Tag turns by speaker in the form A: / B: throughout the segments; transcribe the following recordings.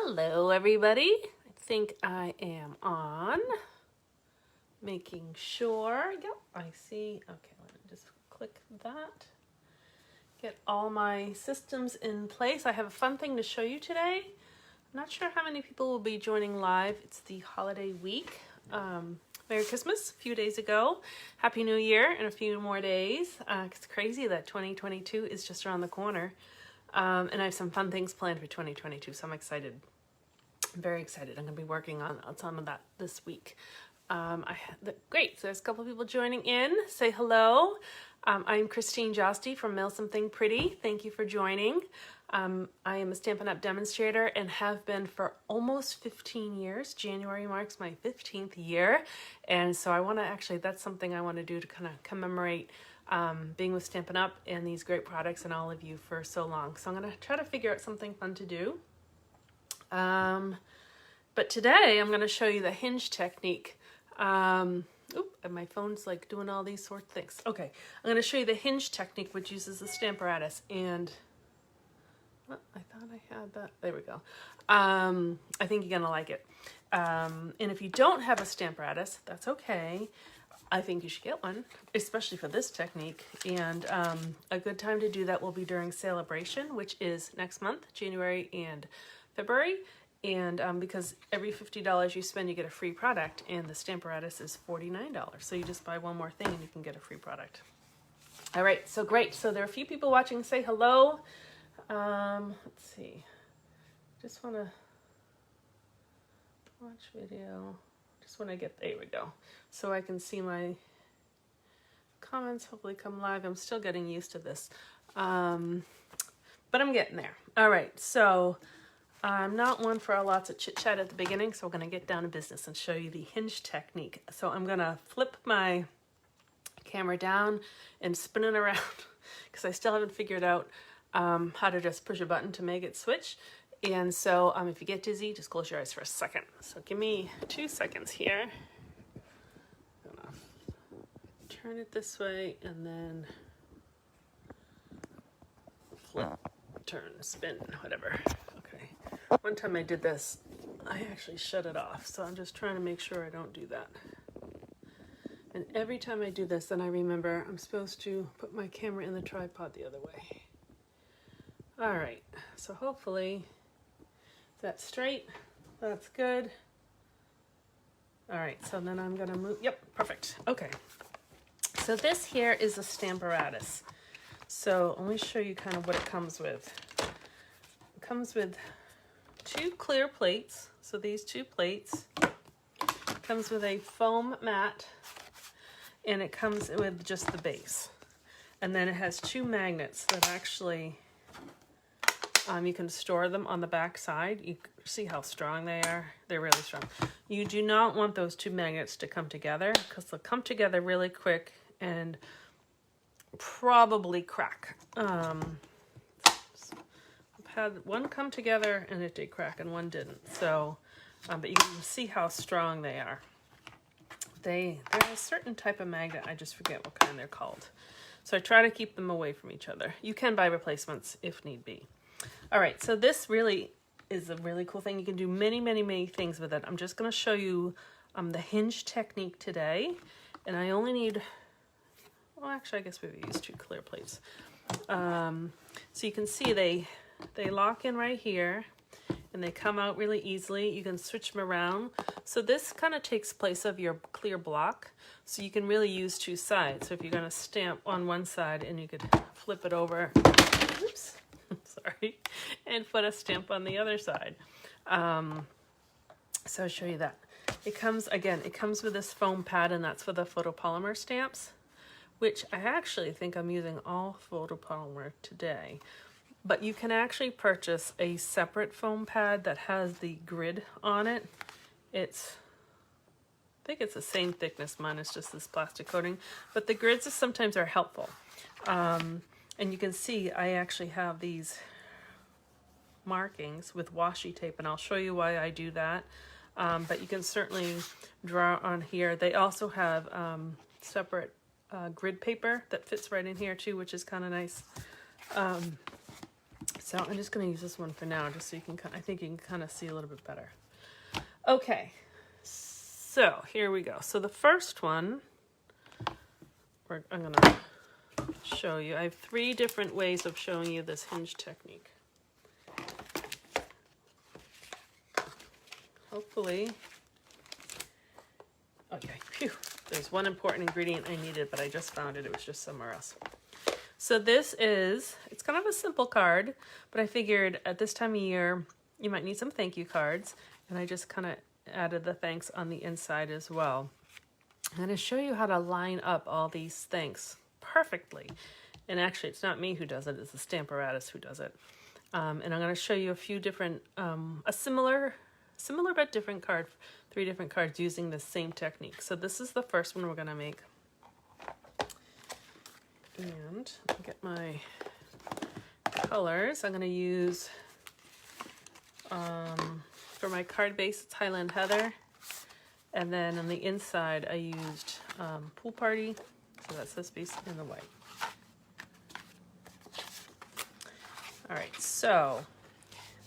A: Hello everybody. I think I am on. Making sure. Yep, I see. Okay, let me just click that. Get all my systems in place. I have a fun thing to show you today. I'm not sure how many people will be joining live. It's the holiday week. Merry Christmas a few days ago. Happy New Year in a few more days. It's crazy that 2022 is just around the corner. And I have some fun things planned for 2022, so I'm excited. I'm very excited. I'm going to be working on some of that this week. Great, so there's a couple of people joining in. Say hello. I'm Christine Josty from Mail Something Pretty. Thank you for joining. I am a Stampin' Up! Demonstrator and have been for almost 15 years. January marks my 15th year. And so I want to actually, that's something I want to do to kind of commemorate being with Stampin' Up! And these great products and all of you for so long. So I'm going to try to figure out something fun to do. But today I'm going to show you the Hinge Technique. And my phone's like doing all these sorts of things. Okay, I'm going to show you the Hinge Technique, which uses the Stamparatus. And I thought I had that. There we go. I think you're going to like it. And if you don't have a Stamparatus, that's okay. I think you should get one, especially for this technique. And a good time to do that will be during Celebration, which is next month, January and February. And because every $50 you spend, you get a free product, and the Stamparatus is $49. So you just buy one more thing and you can get a free product. All right, so great. So there are a few people watching. Say hello. Let's see. Just want to watch video. Just want to get, there we go. So I can see my comments hopefully come live. I'm still getting used to this. But I'm getting there. All right, so I'm not one for lots of chit chat at the beginning, so we're going to get down to business and show you the Hinge Technique. So I'm going to flip my camera down and spin it around because I still haven't figured out how to just push a button to make it switch. And so if you get dizzy, just close your eyes for a second. So give me 2 seconds here. I'm gonna turn it this way and then flip, turn, spin, whatever. Okay. One time I did this, I actually shut it off. So I'm just trying to make sure I don't do that. And every time I do this, then I remember I'm supposed to put my camera in the tripod the other way. All right, so hopefully that's straight. That's good. All right, so then I'm gonna move. Yep, perfect. Okay, so this here is a Stamparatus. So let me show you kind of what it comes with. It comes with 2 clear plates. So these 2 plates. It comes with a foam mat, and it comes with just the base. And then it has 2 magnets that actually you can store them on the back side. You see how strong they are? They're really strong. You do not want those 2 magnets to come together because they'll come together really quick and probably crack. I've had one come together and it did crack and one didn't. So, but you can see how strong they are. They're a certain type of magnet. I just forget what kind they're called. So I try to keep them away from each other. You can buy replacements if need be. All right, so this really is a really cool thing. You can do many, many, many things with it. I'm just going to show you the Hinge Technique today. And I only need, well, actually, I guess we would use 2 clear plates. So you can see they lock in right here, and they come out really easily. You can switch them around. So this kind of takes place of your clear block. So you can really use 2 sides. So if you're going to stamp on one side, and you could flip it over. Oops. Sorry, and put a stamp on the other side. So I'll show you that. It comes with this foam pad, and that's for the photopolymer stamps, which I actually think I'm using all photopolymer today. But you can actually purchase a separate foam pad that has the grid on it. I think it's the same thickness, mine is just this plastic coating, but the grids sometimes are helpful. And you can see I actually have these markings with washi tape, and I'll show you why I do that. But you can certainly draw on here. They also have separate grid paper that fits right in here too, which is kind of nice. So I'm just going to use this one for now, just so you can, I think you can kind of see a little bit better. Okay, so here we go. So the first one, I'm going to show you. I have 3 different ways of showing you this hinge technique. Hopefully, okay, phew. There's one important ingredient I needed, but I just found it. It was just somewhere else. So this is, it's kind of a simple card, but I figured at this time of year, you might need some thank you cards. And I just kind of added the thanks on the inside as well. I'm going to show you how to line up all these thanks perfectly. And actually, it's not me who does it, it's the Stamparatus who does it. And I'm going to show you a few different, a similar but different card, 3 different cards using the same technique. So this is the first one we're going to make. And I'll get my colors. I'm going to use, for my card base, it's Highland Heather. And then on the inside, I used Pool Party. So that's this piece in the white. All right, so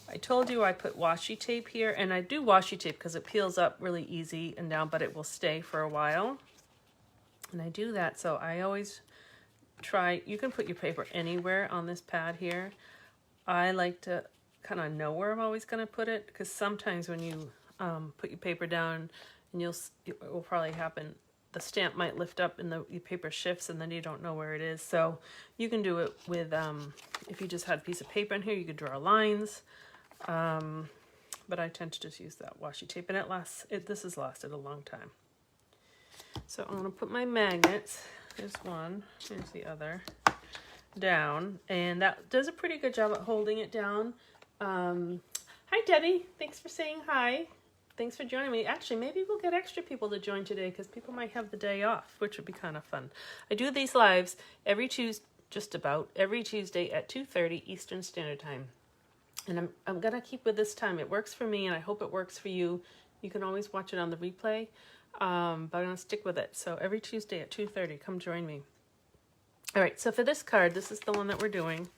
A: I told you I put washi tape here, and I do washi tape because it peels up really easy and down, but it will stay for a while. And I do that, so I always try, you can put your paper anywhere on this pad here. I like to kind of know where I'm always going to put it, because sometimes when you put your paper down, and it will probably happen, the stamp might lift up and your paper shifts, and then you don't know where it is. So you can do it with, if you just had a piece of paper in here, you could draw lines. But I tend to just use that washi tape, and this has lasted a long time. So I'm going to put my magnets, there's one, here's the other, down, and that does a pretty good job at holding it down. Hi Debbie, thanks for saying hi. Thanks for joining me. Actually, maybe we'll get extra people to join today, because people might have the day off, which would be kind of fun. I do these lives every Tuesday, just about every Tuesday at 2:30 Eastern Standard Time. And I'm going to keep with this time. It works for me, and I hope it works for you. You can always watch it on the replay, but I'm going to stick with it. So every Tuesday at 2:30, come join me. All right, so for this card, this is the one that we're doing.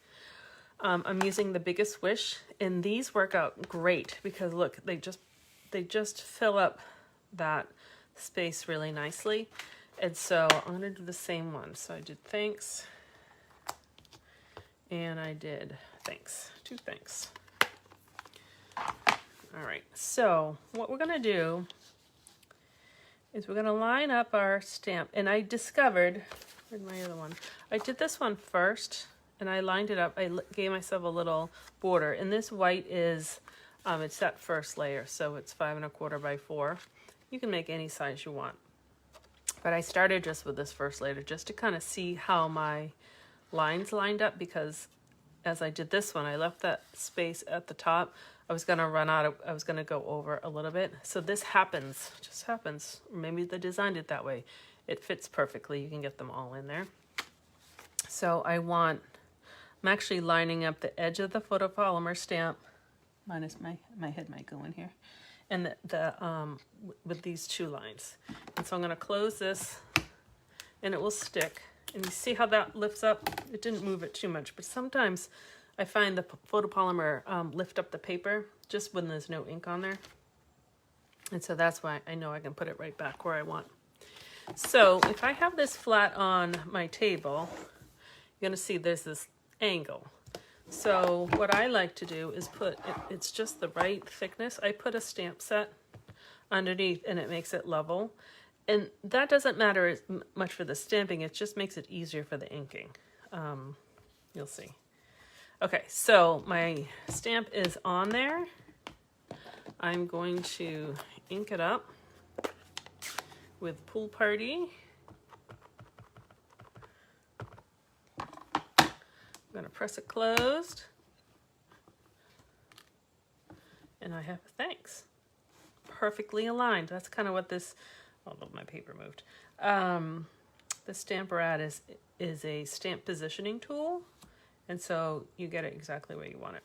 A: I'm using the Biggest Wish, and these work out great because, look, they just fill up that space really nicely. And so I'm going to do the same one. So I did thanks, and I did thanks, 2 thanks. All right, so what we're going to do is we're going to line up our stamp. And I discovered, where's my other one? I did this one first, and I lined it up. I gave myself a little border. And this white is, it's that first layer, so it's 5 1/4 by 4. You can make any size you want. But I started just with this first layer just to kind of see how my lines lined up, because as I did this one, I left that space at the top. I was going to run out of, I was going to go over a little bit. So this happens, just happens. Maybe they designed it that way. It fits perfectly. You can get them all in there. So I'm actually lining up the edge of the photopolymer stamp, minus my head might go in here, and with these 2 lines. And so I'm going to close this, and it will stick. And you see how that lifts up? It didn't move it too much, but sometimes I find the photopolymer lift up the paper just when there's no ink on there. And so that's why I know I can put it right back where I want. So if I have this flat on my table, you're going to see there's this angle. So what I like to do is it's just the right thickness. I put a stamp set underneath, and it makes it level. And that doesn't matter as much for the stamping. It just makes it easier for the inking. You'll see. Okay, so my stamp is on there. I'm going to ink it up with Pool Party. I'm going to press it closed. And I have a thanks. Perfectly aligned. That's kind of what this, although my paper moved. The Stamparatus is a stamp positioning tool. And so you get it exactly where you want it.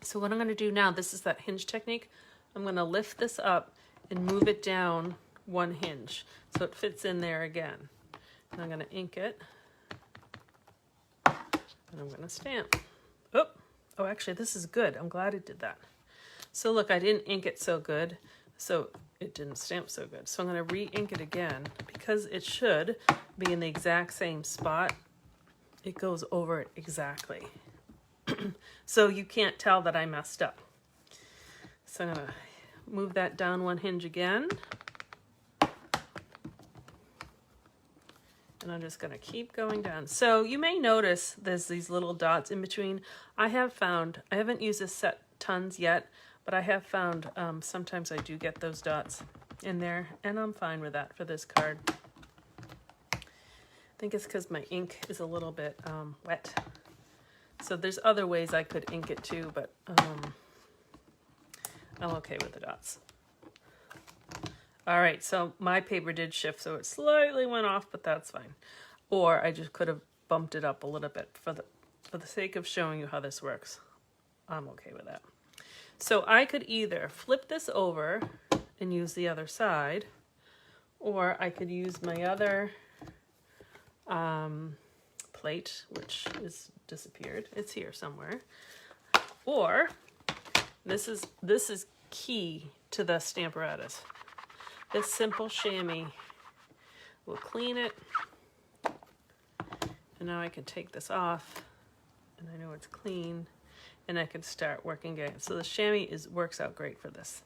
A: So what I'm going to do now, this is that hinge technique. I'm going to lift this up and move it down 1 hinge so it fits in there again. And I'm going to ink it. And I'm going to stamp. Oh, Oh, actually, this is good. I'm glad it did that. So look, I didn't ink it so good, so it didn't stamp so good. So I'm going to re-ink it again because it should be in the exact same spot. It goes over it exactly. So you can't tell that I messed up. So I'm going to move that down one hinge again. And I'm just going to keep going down. So you may notice there's these little dots in between. I haven't used this set tons yet, but I have found sometimes I do get those dots in there, and I'm fine with that for this card. I think it's because my ink is a little bit wet. So there's other ways I could ink it too, but I'm okay with the dots. All right, so my paper did shift, so it slightly went off, but that's fine. Or I just could have bumped it up a little bit for the sake of showing you how this works. I'm okay with that. So I could either flip this over and use the other side, or I could use my other plate, which is disappeared. It's here somewhere. Or this is key to the Stamparatus. This simple chamois will clean it. And now I can take this off, and I know it's clean, and I can start working again. So the chamois works out great for this.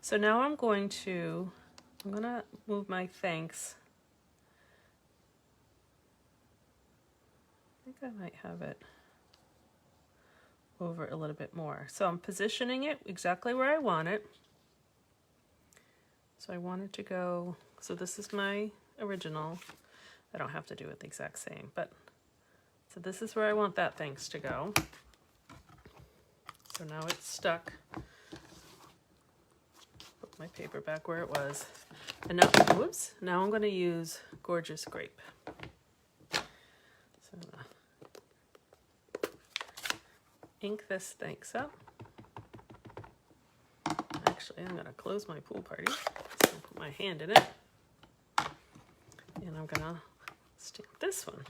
A: So now I'm gonna move my thanks. I think I might have it over a little bit more. So I'm positioning it exactly where I want it. So I want it to go, so this is my original. I don't have to do it the exact same, but so this is where I want that thanks to go. So now it's stuck. Put my paper back where it was. And now, whoops, now I'm going to use Gorgeous Grape. So I'm going to ink this thanks up. Actually, I'm going to close my pool party. So I'll put my hand in it. And I'm going to stamp this one.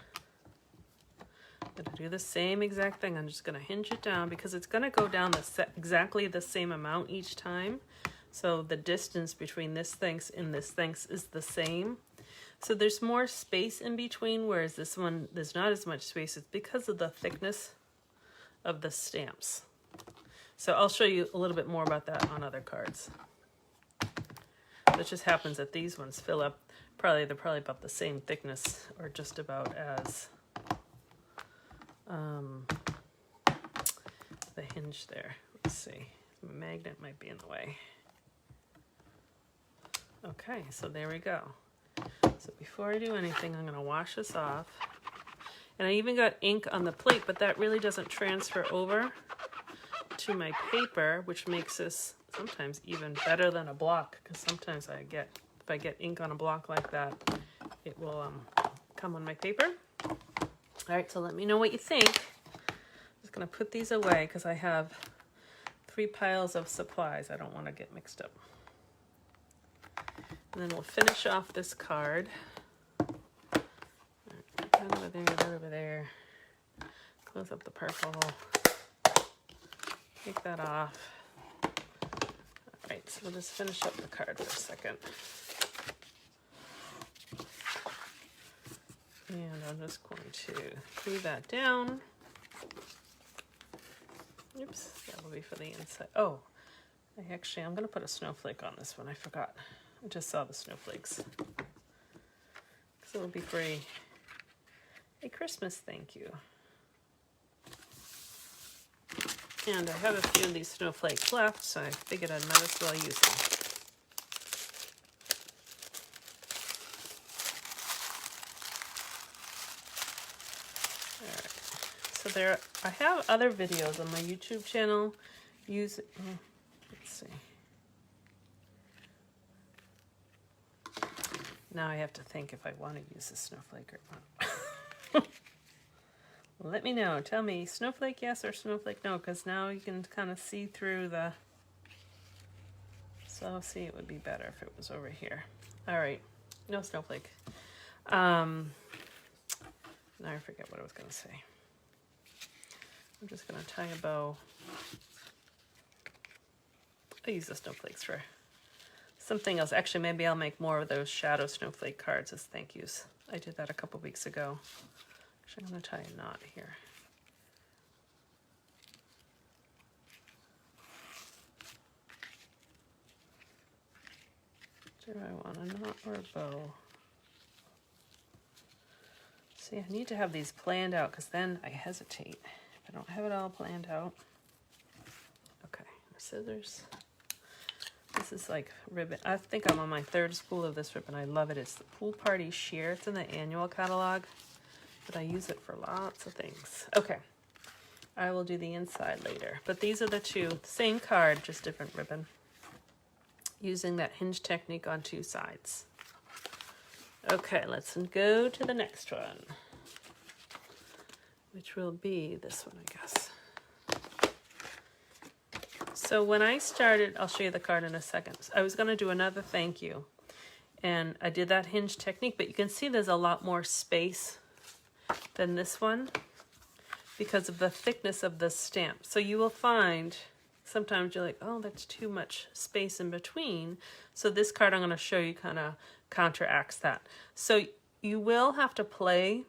A: I'm going to do the same exact thing. I'm just going to hinge it down because it's going to go down exactly the same amount each time. So the distance between this thanks and this thanks is the same. So there's more space in between, whereas this one, there's not as much space. It's because of the thickness of the stamps. So I'll show you a little bit more about that on other cards. It just happens that these ones fill up, they're probably about the same thickness or just about as the hinge there. Let's see, the magnet might be in the way. Okay, so there we go. So before I do anything, I'm going to wash this off. And I even got ink on the plate, but that really doesn't transfer over to my paper, which makes this sometimes even better than a block, because sometimes if I get ink on a block like that, it will come on my paper. All right, so let me know what you think. I'm just going to put these away because I have 3 piles of supplies I don't want to get mixed up. And then we'll finish off this card. That over there, that over there. Close up the purple. Take that off. All right, so we'll just finish up the card for a second. And I'm just going to glue that down. Oops, that will be for the inside. Oh, I'm going to put a snowflake on this one. I forgot. I just saw the snowflakes. So it'll be free. A Christmas thank you. And I have a few of these snowflakes left, so I figured I might as well use them. Alright, so I have other videos on my YouTube channel. Let's see. Now I have to think if I want to use a snowflake or not. Let me know. Tell me, snowflake yes or snowflake no, because now you can kind of see through the... So see, it would be better if it was over here. All right, no snowflake. Now I forget what I was going to say. I'm just gonna tie a bow. I use the snowflakes for something else. Actually, maybe I'll make more of those shadow snowflake cards as thank yous. I did that a couple weeks ago. Actually, I'm gonna tie a knot here. Do I want a knot or a bow? See, I need to have these planned out because then I hesitate if I don't have it all planned out. Okay, scissors. This is like ribbon. I think I'm on my third spool of this ribbon. I love it. It's the Pool Party Sheer. It's in the annual catalog, but I use it for lots of things. Okay, I will do the inside later. But these are the two, same card, just different ribbon. Using that Hinge technique on two sides. Okay, let's go to the next one, which will be this one, I guess. So when I started, I'll show you the card in a second. I was going to do another thank you, and I did that Hinge technique, but you can see there's a lot more space than this one because of the thickness of the stamp. So you will find sometimes you're like, oh, that's too much space in between. So this card I'm going to show you kind of counteracts that. So you will have to play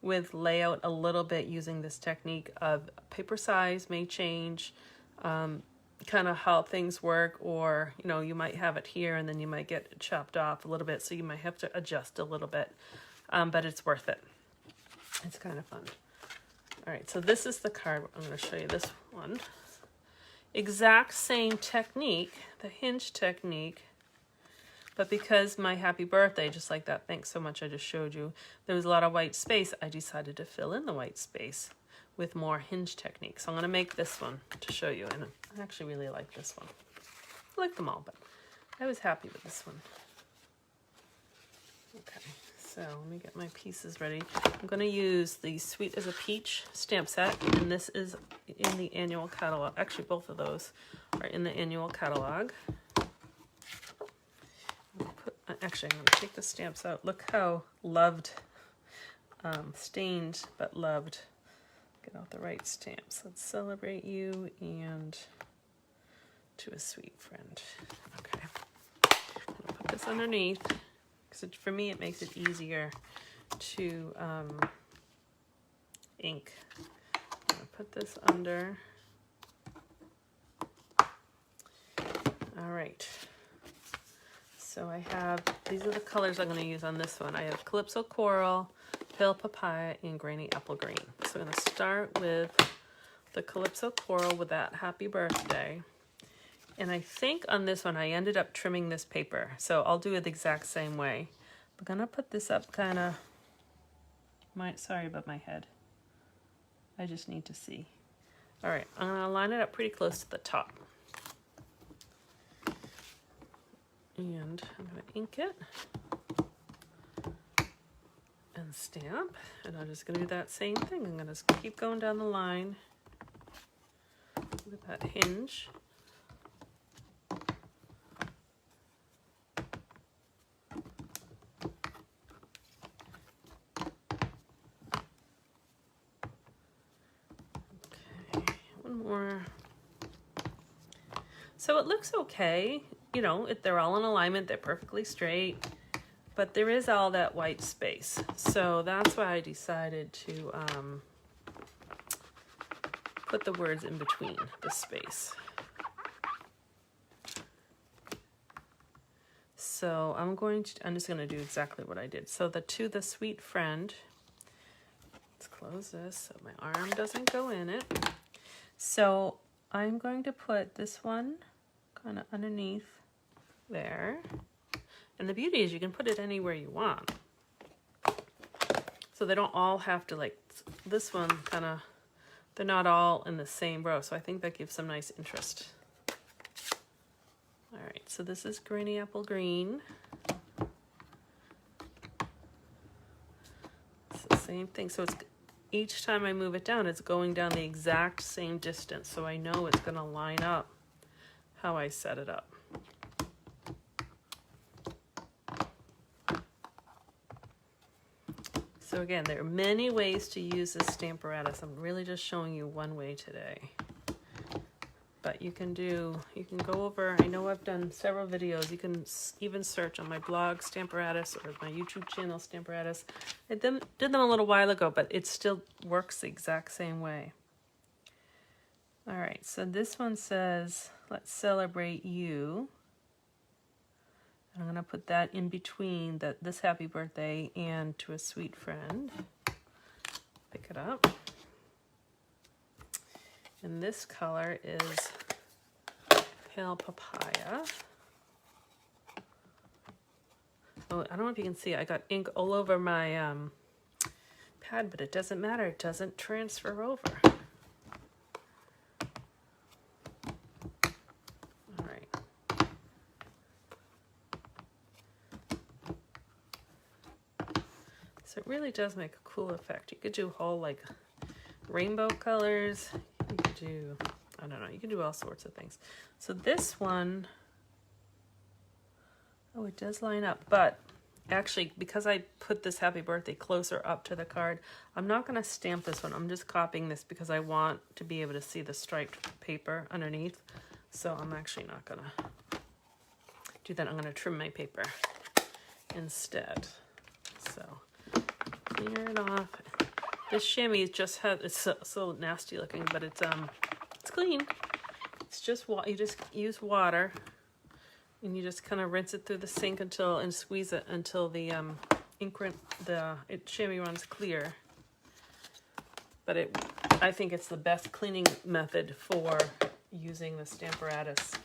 A: with layout a little bit using this technique of paper size may change, kind of how things work, or you know, you might have it here and then you might get it chopped off a little bit, so you might have to adjust a little bit, but it's worth it. It's kind of fun. All right, so this is the card. I'm going to show you this one. Exact same technique, the Hinge technique, but because my happy birthday, just like that, thanks so much, I just showed you, there was a lot of white space, I decided to fill in the white space with more Hinge technique. So I'm going to make this one to show you, and I actually really like this one. I like them all, but I was happy with this one. Okay, so let me get my pieces ready. I'm going to use the Sweet as a Peach stamp set, and this is in the annual catalog. Actually, both of those are in the annual catalog. Actually, I'm going to take the stamps out. Look how loved, stained, but loved. Get out the right stamps. Let's celebrate you and to a sweet friend. Okay, I'm going to put this underneath because for me it makes it easier to ink. I'm going to put this under. All right. So I have, these are the colors I'm going to use on this one. I have Calypso Coral, Pale Papaya, and Granny Apple Green. So I'm going to start with the Calypso Coral with that happy birthday. And I think on this one I ended up trimming this paper. So I'll do it the exact same way. I'm going to put this up kind of, sorry about my head. I just need to see. All right, I'm going to line it up pretty close to the top. And I'm going to ink it and stamp, and I'm just going to do that same thing. I'm going to keep going down the line with that hinge. Okay, one more. So it looks okay. You know, they're all in alignment, they're perfectly straight, but there is all that white space. So that's why I decided to put the words in between the space. So I'm just going to do exactly what I did. So to the sweet friend, let's close this so my arm doesn't go in it. So I'm going to put this one kind of underneath there, and the beauty is you can put it anywhere you want, so they don't all have to, like this one kind of, they're not all in the same row, so I think that gives some nice interest. All right, so this is Granny Apple Green. It's the same thing, so it's each time I move it down, it's going down the exact same distance, so I know it's going to line up how I set it up. So again, there are many ways to use this Stamparatus. I'm really just showing you one way today. But you can go over, I know I've done several videos. You can even search on my blog Stamparatus or my YouTube channel Stamparatus. I did them a little while ago, but it still works the exact same way. All right, so this one says, let's celebrate you. I'm gonna put that in between this happy birthday and to a sweet friend. Pick it up. And this color is Pale Papaya. Oh, I don't know if you can see, I got ink all over my pad, but it doesn't matter. It doesn't transfer over. All right. So it really does make a cool effect. You could do whole like rainbow colors. You could do, I don't know, you can do all sorts of things. So this one, oh, it does line up, but actually, because I put this happy birthday closer up to the card, I'm not going to stamp this one. I'm just copying this because I want to be able to see the striped paper underneath. So I'm actually not going to do that. I'm going to trim my paper instead. So clear it off. This chamois just has, it's so nasty looking, but it's clean. It's just you just use water and you just kind of rinse it through the sink and squeeze it until the chamois runs clear. But I think it's the best cleaning method for using the Stamparatus,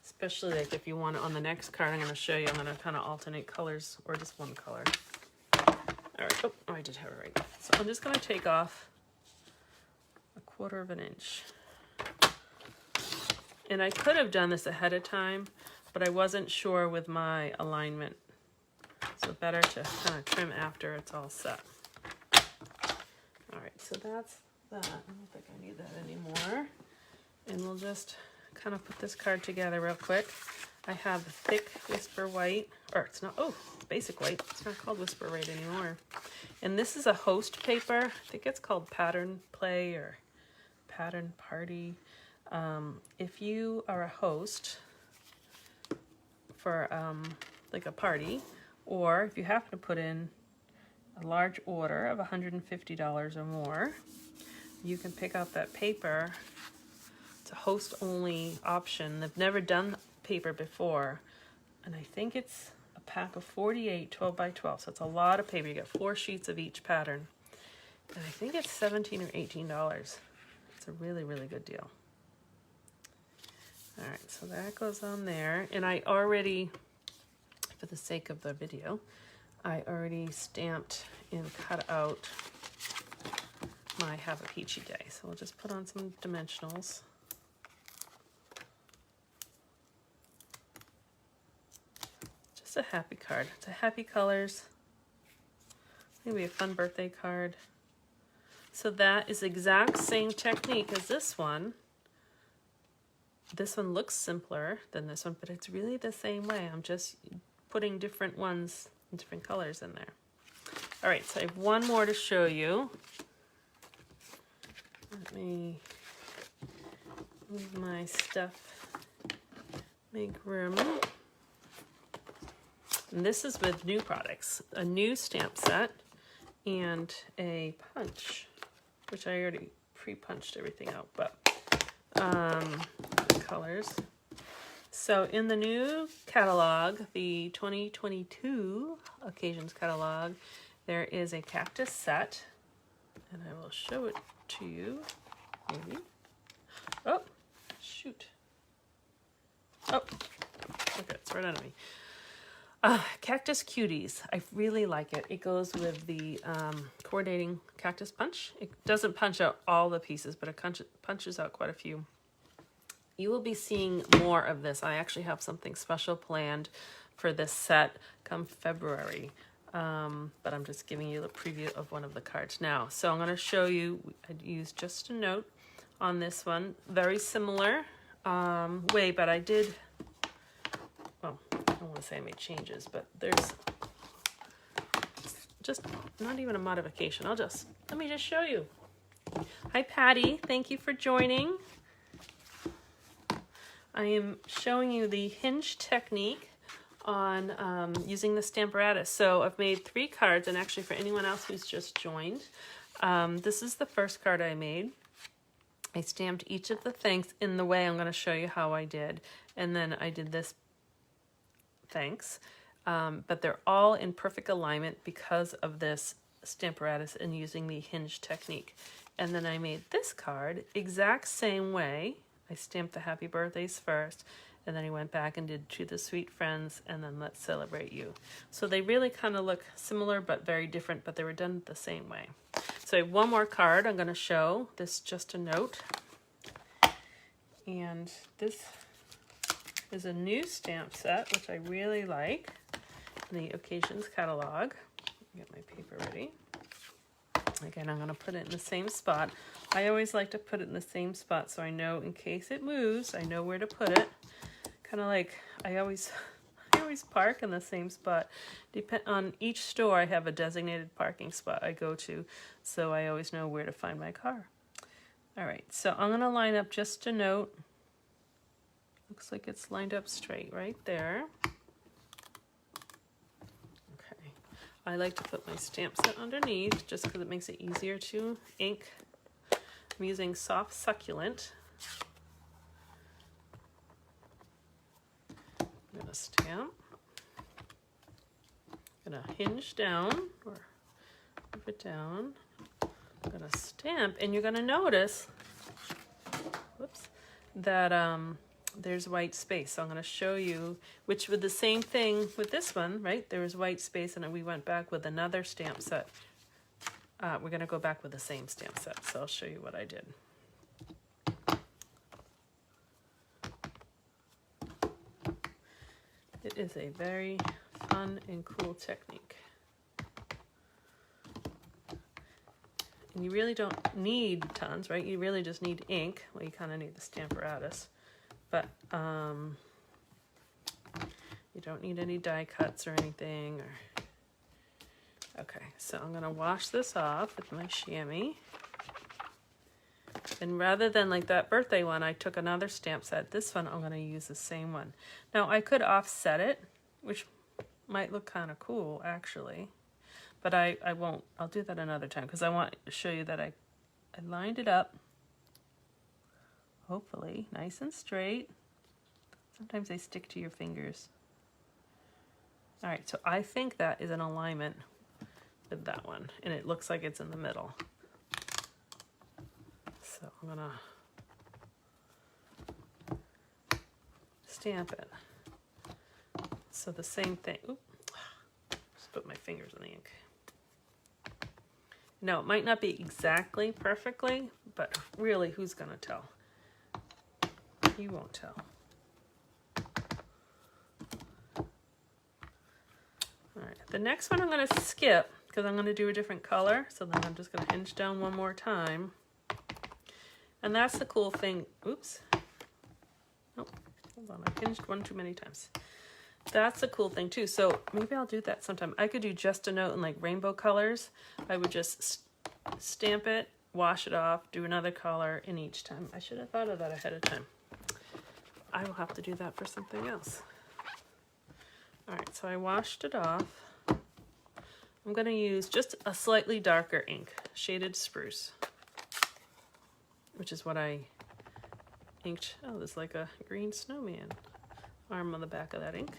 A: especially like if you want it on the next card. I'm going to show you. I'm going to kind of alternate colors or just one color. All right. Oh, I did have it right. So I'm just going to take off 1/4 of an inch. And I could have done this ahead of time, but I wasn't sure with my alignment. So better to kind of trim after it's all set. All right, so that's that. I don't think I need that anymore. And we'll just kind of put this card together real quick. I have the thick Whisper White, or it's not, oh, basic white. It's not called Whisper White anymore. And this is a host paper. I think it's called Pattern Play or Pattern Party. If you are a host for like a party, or if you happen to put in a large order of $150 or more, you can pick up that paper. It's a host only option. They've never done paper before, and I think it's a pack of 48 12 by 12, so it's a lot of paper. You get 4 sheets of each pattern, and I think it's $17 or $18. It's a really, really good deal. All right, so that goes on there, and I already, for the sake of the video, I already stamped and cut out my Have a Peachy Day. So we'll just put on some dimensionals. Just a happy card. It's a happy colors. Maybe a fun birthday card. So that is the exact same technique as this one. This one looks simpler than this one, but it's really the same way. I'm just putting different ones, different colors in there. All right, so I have one more to show you. Let me move my stuff, make room. And this is with new products, a new stamp set and a punch, which I already pre-punched everything out, but colors. So in the new catalog, the 2022 Occasions catalog, there is a cactus set, and I will show it to you, maybe. Oh, shoot. Oh, look, it's right under me. Cactus Cuties. I really like it. It goes with the coordinating cactus punch. It doesn't punch out all the pieces, but it punches out quite a few. You will be seeing more of this. I actually have something special planned for this set come February, but I'm just giving you a preview of one of the cards now. So I'm going to show you, I used just a note on this one. Very similar way, but I did, well, I don't want to say I made changes, but there's just not even a modification. Let me just show you. Hi Patty, thank you for joining. I am showing you the Hinge Technique on using the Stamparatus. So I've made 3 cards, and actually for anyone else who's just joined, this is the first card I made. I stamped each of the thanks in the way I'm going to show you how I did, and then I did this thanks, but they're all in perfect alignment because of this Stamparatus and using the Hinge Technique. And then I made this card exact same way. I stamped the happy birthdays first, and then I went back and did to the sweet friends, and then let's celebrate you. So they really kind of look similar but very different, but they were done the same way. So I have one more card I'm going to show. This just a note. And this is a new stamp set, which I really like. The Occasions catalog. Get my paper ready. Again, I'm going to put it in the same spot. I always like to put it in the same spot so I know in case it moves, I know where to put it. Kind of like I always park in the same spot. On each store, I have a designated parking spot I go to, so I always know where to find my car. All right, so I'm going to line up just a note. Looks like it's lined up straight right there. Okay, I like to put my stamp set underneath just because it makes it easier to ink. I'm using Soft Succulent. I'm going to stamp. I'm going to hinge down or move it down. I'm going to stamp, and you're going to notice, whoops, that there's white space. So I'm going to show you, which with the same thing with this one, right? There was white space, and then we went back with another stamp set. We're going to go back with the same stamp set, so I'll show you what I did. It is a very fun and cool technique. And you really don't need tons, right? You really just need ink. Well, you kind of need the Stamparatus. But you don't need any die cuts or anything. Okay, so I'm going to wash this off with my chamois. And rather than like that birthday one, I took another stamp set. This one, I'm going to use the same one. Now, I could offset it, which might look kind of cool, actually. But I won't. I'll do that another time because I want to show you that I lined it up. Hopefully, nice and straight. Sometimes they stick to your fingers. All right, so I think that is in alignment with that one, and it looks like it's in the middle. So I'm gonna stamp it. So the same thing. Oop, just put my fingers in the ink. Now, it might not be exactly perfectly, but really, who's gonna tell? You won't tell. All right, the next one I'm going to skip because I'm going to do a different color. So then I'm just going to hinge down one more time. And that's the cool thing. Oops. Nope. Hold on. I hinged one too many times. That's the cool thing too. So maybe I'll do that sometime. I could do just a note in like rainbow colors. I would just stamp it, wash it off, do another color in each time. I should have thought of that ahead of time. I will have to do that for something else. All right, so I washed it off. I'm going to use just a slightly darker ink, Shaded Spruce, which is what I inked. Oh, there's like a green snowman arm on the back of that ink.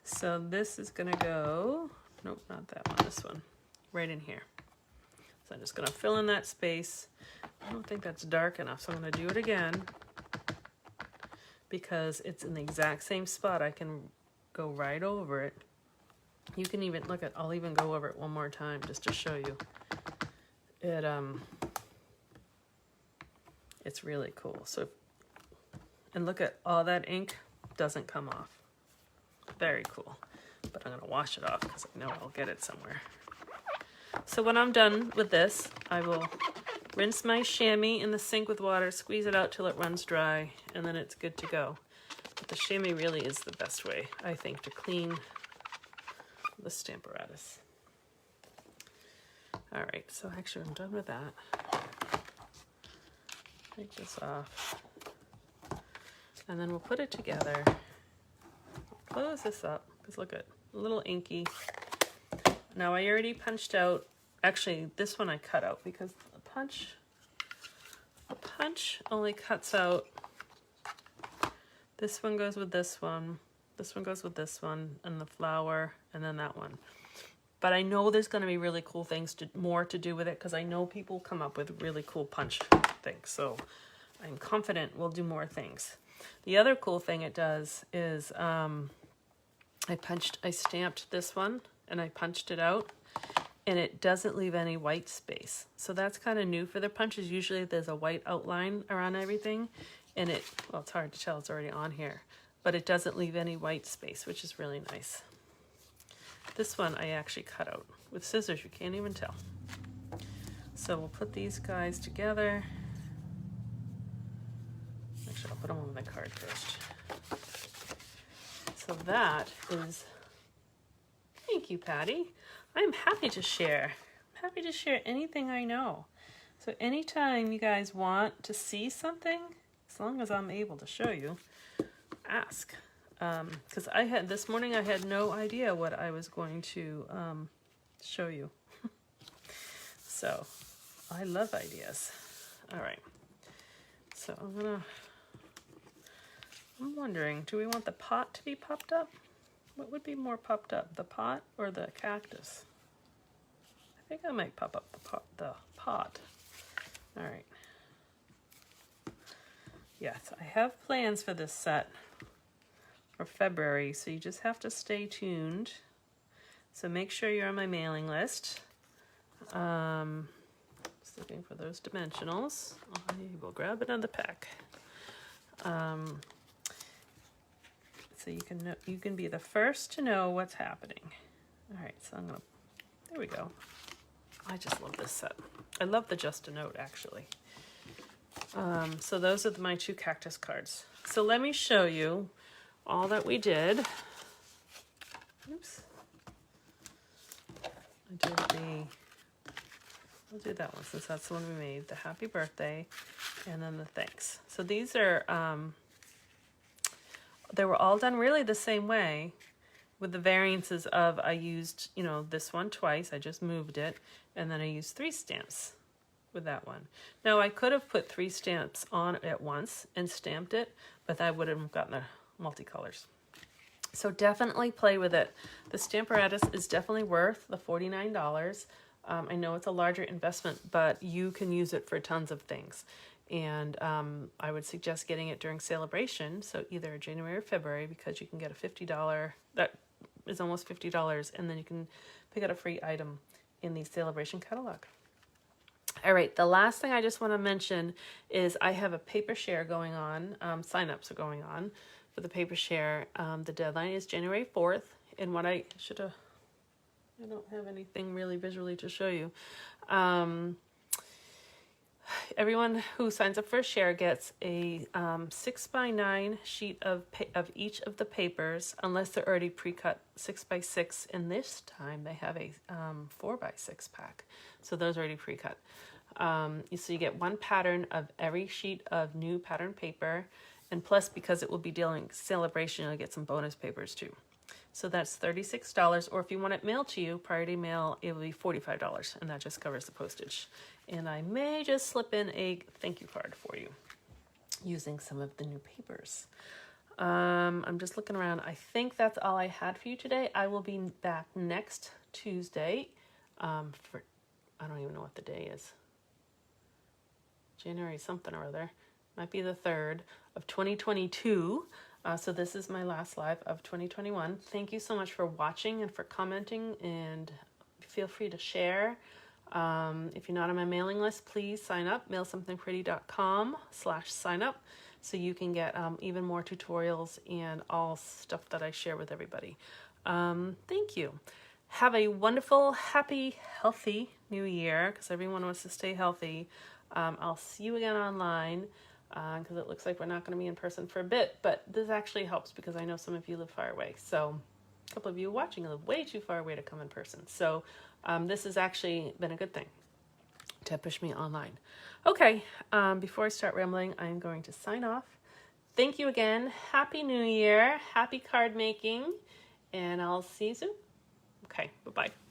A: So this is going to go, nope, not that one, this one, right in here. So I'm just going to fill in that space. I don't think that's dark enough, so I'm going to do it again. Because it's in the exact same spot, I can go right over it. You can even look at, I'll even go over it one more time just to show you. It's really cool. So, and look at all that ink doesn't come off. Very cool. But I'm gonna wash it off because I know I'll get it somewhere. So when I'm done with this, I will rinse my chamois in the sink with water, squeeze it out till it runs dry, and then it's good to go. But the chamois really is the best way, I think, to clean the Stamparatus. All right, so actually I'm done with that. Take this off. And then we'll put it together. Close this up, because look at a little inky. Now I already punched out, actually this one I cut out because the punch only cuts out, this one goes with this one goes with this one, and the flower, and then that one. But I know there's going to be really cool things more to do with it, because I know people come up with really cool punch things. So I'm confident we'll do more things. The other cool thing it does is I stamped this one and I punched it out, and it doesn't leave any white space. So that's kind of new for the punches. Usually there's a white outline around everything, and well, it's hard to tell, it's already on here, but it doesn't leave any white space, which is really nice. This one I actually cut out with scissors, you can't even tell. So we'll put these guys together. Actually, I'll put them on the card first. So that is, thank you, Patty. I'm happy to share. I'm happy to share anything I know. So anytime you guys want to see something, as long as I'm able to show you, ask. Because this morning I had no idea what I was going to show you. So I love ideas. All right. So I'm wondering, do we want the pot to be popped up? What would be more popped up, the pot or the cactus? I think I might pop up the pot. All right. Yes, I have plans for this set for February, so you just have to stay tuned. So make sure you're on my mailing list. Just looking for those dimensionals. I will grab another pack. So you can be the first to know what's happening. All right, so there we go. I just love this set. I love the Just a Note, actually. So those are my two cactus cards. So let me show you all that we did. Oops. I'll do that one since that's the one we made. The happy birthday and then the thanks. So these are, they were all done really the same way, with the variances of I used, this one twice. I just moved it. And then I used 3 stamps with that one. Now I could have put 3 stamps on at once and stamped it, but I would have gotten the multicolors. So definitely play with it. The Stamparatus is definitely worth the $49. I know it's a larger investment, but you can use it for tons of things. And I would suggest getting it during celebration, so either January or February, because you can get a $50, that is almost $50, and then you can pick out a free item in the celebration catalog. All right, the last thing I just want to mention is I have a paper share going on. Sign-ups are going on for the paper share. The deadline is January 4th, and what I don't have anything really visually to show you. Everyone who signs up for a share gets a 6x9 sheet of each of the papers, unless they're already pre-cut 6x6, and this time they have a 4x6 pack, so those are already pre-cut. So you get 1 pattern of every sheet of new pattern paper, and plus, because it will be dealing celebration, you'll get some bonus papers too. So that's $36, or if you want it mailed to you, priority mail, it will be $45, and that just covers the postage. And I may just slip in a thank you card for you using some of the new papers. I'm just looking around. I think that's all I had for you today. I will be back next Tuesday for, I don't even know what the day is. January something or other. Might be the 3rd of 2022. So this is my last live of 2021. Thank you so much for watching and for commenting, and feel free to share. If you're not on my mailing list, please sign up, mailsomethingpretty.com/sign up, so you can get even more tutorials and all stuff that I share with everybody. Thank you. Have a wonderful, happy, healthy new year, because everyone wants to stay healthy. I'll see you again online, because it looks like we're not going to be in person for a bit, but this actually helps because I know some of you live far away. So A couple of you watching live way too far away to come in person. So this has actually been a good thing to push me online. Okay, before I start rambling, I'm going to sign off. Thank you again. Happy New Year. Happy card making. And I'll see you soon. Okay, bye-bye.